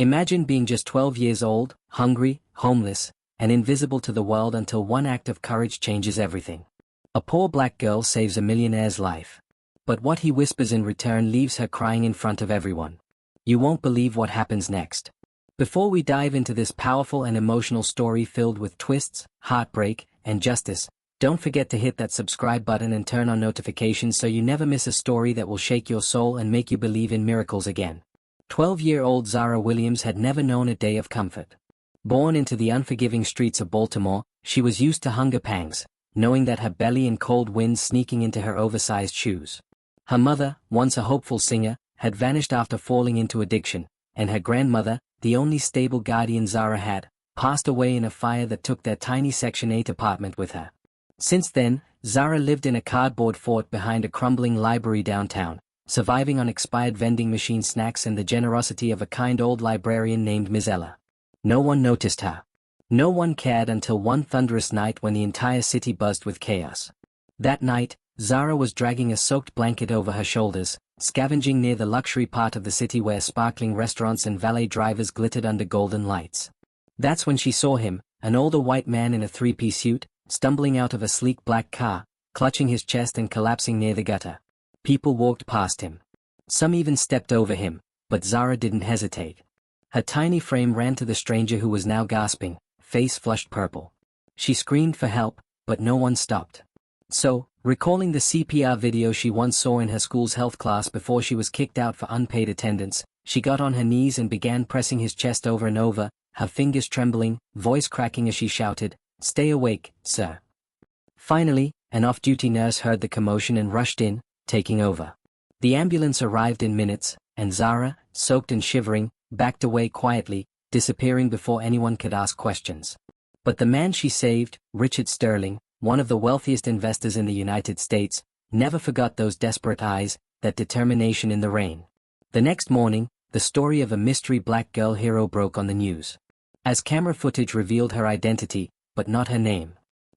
Imagine being just 12 years old, hungry, homeless, and invisible to the world until one act of courage changes everything. A poor black girl saves a millionaire's life. But what he whispers in return leaves her crying in front of everyone. You won't believe what happens next. Before we dive into this powerful and emotional story filled with twists, heartbreak, and justice, don't forget to hit that subscribe button and turn on notifications so you never miss a story that will shake your soul and make you believe in miracles again. 12-year-old Zara Williams had never known a day of comfort. Born into the unforgiving streets of Baltimore, she was used to hunger pangs, knowing that her belly and cold winds sneaking into her oversized shoes. Her mother, once a hopeful singer, had vanished after falling into addiction, and her grandmother, the only stable guardian Zara had, passed away in a fire that took their tiny Section 8 apartment with her. Since then, Zara lived in a cardboard fort behind a crumbling library downtown, surviving on expired vending machine snacks and the generosity of a kind old librarian named Ms. Ella. No one noticed her. No one cared until one thunderous night when the entire city buzzed with chaos. That night, Zara was dragging a soaked blanket over her shoulders, scavenging near the luxury part of the city where sparkling restaurants and valet drivers glittered under golden lights. That's when she saw him, an older white man in a three-piece suit, stumbling out of a sleek black car, clutching his chest and collapsing near the gutter. People walked past him. Some even stepped over him, but Zara didn't hesitate. Her tiny frame ran to the stranger who was now gasping, face flushed purple. She screamed for help, but no one stopped. So, recalling the CPR video she once saw in her school's health class before she was kicked out for unpaid attendance, she got on her knees and began pressing his chest over and over, her fingers trembling, voice cracking as she shouted, "Stay awake, sir." Finally, an off-duty nurse heard the commotion and rushed in, taking over. The ambulance arrived in minutes, and Zara, soaked and shivering, backed away quietly, disappearing before anyone could ask questions. But the man she saved, Richard Sterling, one of the wealthiest investors in the United States, never forgot those desperate eyes, that determination in the rain. The next morning, the story of a mystery black girl hero broke on the news. As camera footage revealed her identity, but not her name.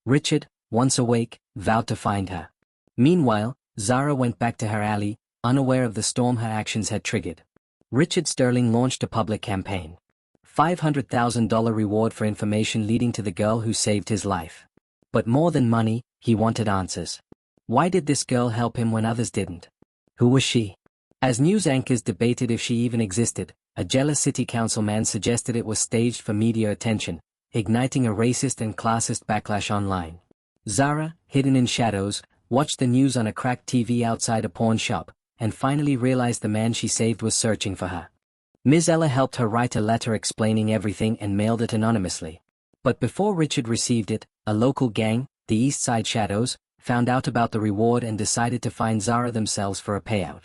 Richard, once awake, vowed to find her. Meanwhile, Zara went back to her alley, unaware of the storm her actions had triggered. Richard Sterling launched a public campaign. $500,000 reward for information leading to the girl who saved his life. But more than money, he wanted answers. Why did this girl help him when others didn't? Who was she? As news anchors debated if she even existed, a jealous city councilman suggested it was staged for media attention, igniting a racist and classist backlash online. Zara, hidden in shadows, watched the news on a cracked TV outside a pawn shop, and finally realized the man she saved was searching for her. Ms. Ella helped her write a letter explaining everything and mailed it anonymously. But before Richard received it, a local gang, the East Side Shadows, found out about the reward and decided to find Zara themselves for a payout.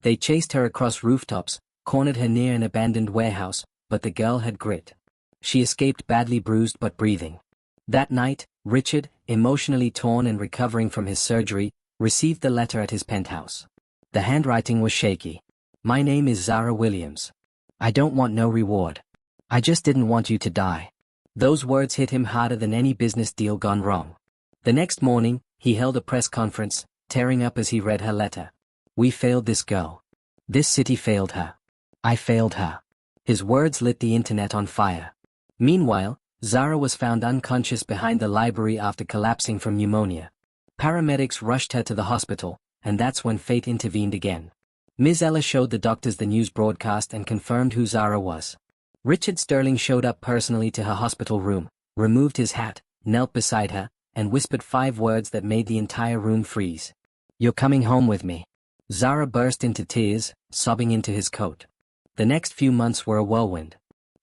They chased her across rooftops, cornered her near an abandoned warehouse, but the girl had grit. She escaped badly bruised but breathing. That night, Richard, emotionally torn and recovering from his surgery, received the letter at his penthouse. The handwriting was shaky. "My name is Zara Williams. I don't want no reward. I just didn't want you to die." Those words hit him harder than any business deal gone wrong. The next morning, he held a press conference, tearing up as he read her letter. "We failed this girl. This city failed her. I failed her." His words lit the internet on fire. Meanwhile, Zara was found unconscious behind the library after collapsing from pneumonia. Paramedics rushed her to the hospital, and that's when fate intervened again. Ms. Ella showed the doctors the news broadcast and confirmed who Zara was. Richard Sterling showed up personally to her hospital room, removed his hat, knelt beside her, and whispered 5 words that made the entire room freeze. "You're coming home with me." Zara burst into tears, sobbing into his coat. The next few months were a whirlwind.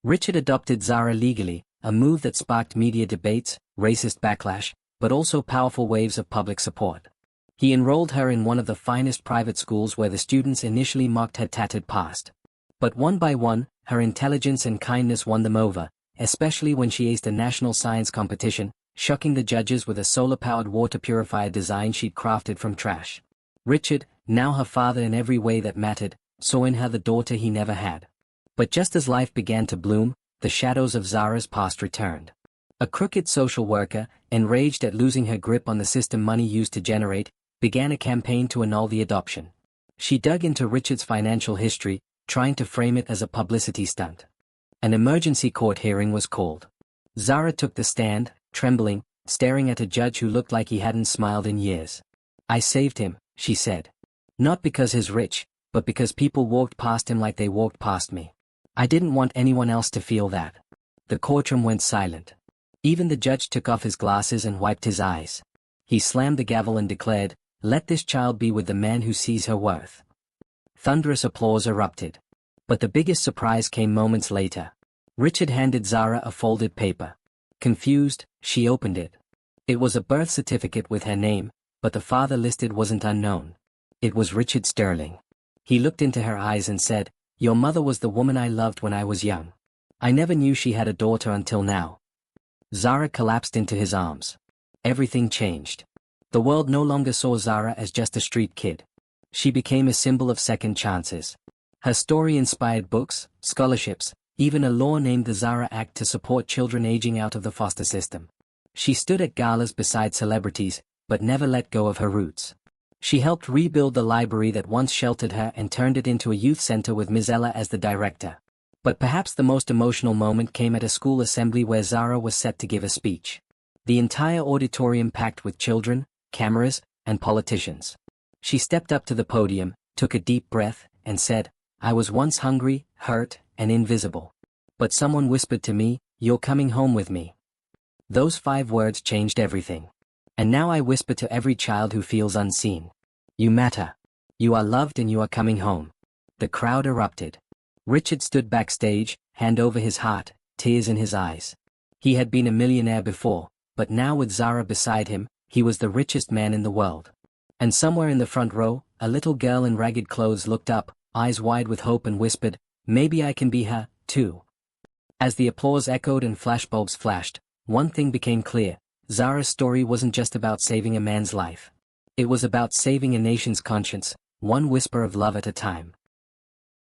Richard adopted Zara legally, a move that sparked media debates, racist backlash, but also powerful waves of public support. He enrolled her in one of the finest private schools where the students initially mocked her tattered past. But one by one, her intelligence and kindness won them over, especially when she aced a national science competition, shocking the judges with a solar-powered water purifier design she'd crafted from trash. Richard, now her father in every way that mattered, saw in her the daughter he never had. But just as life began to bloom, the shadows of Zara's past returned. A crooked social worker, enraged at losing her grip on the system money used to generate, began a campaign to annul the adoption. She dug into Richard's financial history, trying to frame it as a publicity stunt. An emergency court hearing was called. Zara took the stand, trembling, staring at a judge who looked like he hadn't smiled in years. "I saved him," she said. "Not because he's rich, but because people walked past him like they walked past me. I didn't want anyone else to feel that." The courtroom went silent. Even the judge took off his glasses and wiped his eyes. He slammed the gavel and declared, "Let this child be with the man who sees her worth." Thunderous applause erupted. But the biggest surprise came moments later. Richard handed Zara a folded paper. Confused, she opened it. It was a birth certificate with her name, but the father listed wasn't unknown. It was Richard Sterling. He looked into her eyes and said, "Your mother was the woman I loved when I was young. I never knew she had a daughter until now." Zara collapsed into his arms. Everything changed. The world no longer saw Zara as just a street kid. She became a symbol of second chances. Her story inspired books, scholarships, even a law named the Zara Act to support children aging out of the foster system. She stood at galas beside celebrities, but never let go of her roots. She helped rebuild the library that once sheltered her and turned it into a youth center with Ms. Ella as the director. But perhaps the most emotional moment came at a school assembly where Zara was set to give a speech. The entire auditorium packed with children, cameras, and politicians. She stepped up to the podium, took a deep breath, and said, "I was once hungry, hurt, and invisible. But someone whispered to me, 'You're coming home with me.' Those 5 words changed everything. And now I whisper to every child who feels unseen. You matter. You are loved and you are coming home." The crowd erupted. Richard stood backstage, hand over his heart, tears in his eyes. He had been a millionaire before, but now with Zara beside him, he was the richest man in the world. And somewhere in the front row, a little girl in ragged clothes looked up, eyes wide with hope, and whispered, "Maybe I can be her, too." As the applause echoed and flashbulbs flashed, one thing became clear: Zara's story wasn't just about saving a man's life. It was about saving a nation's conscience, one whisper of love at a time.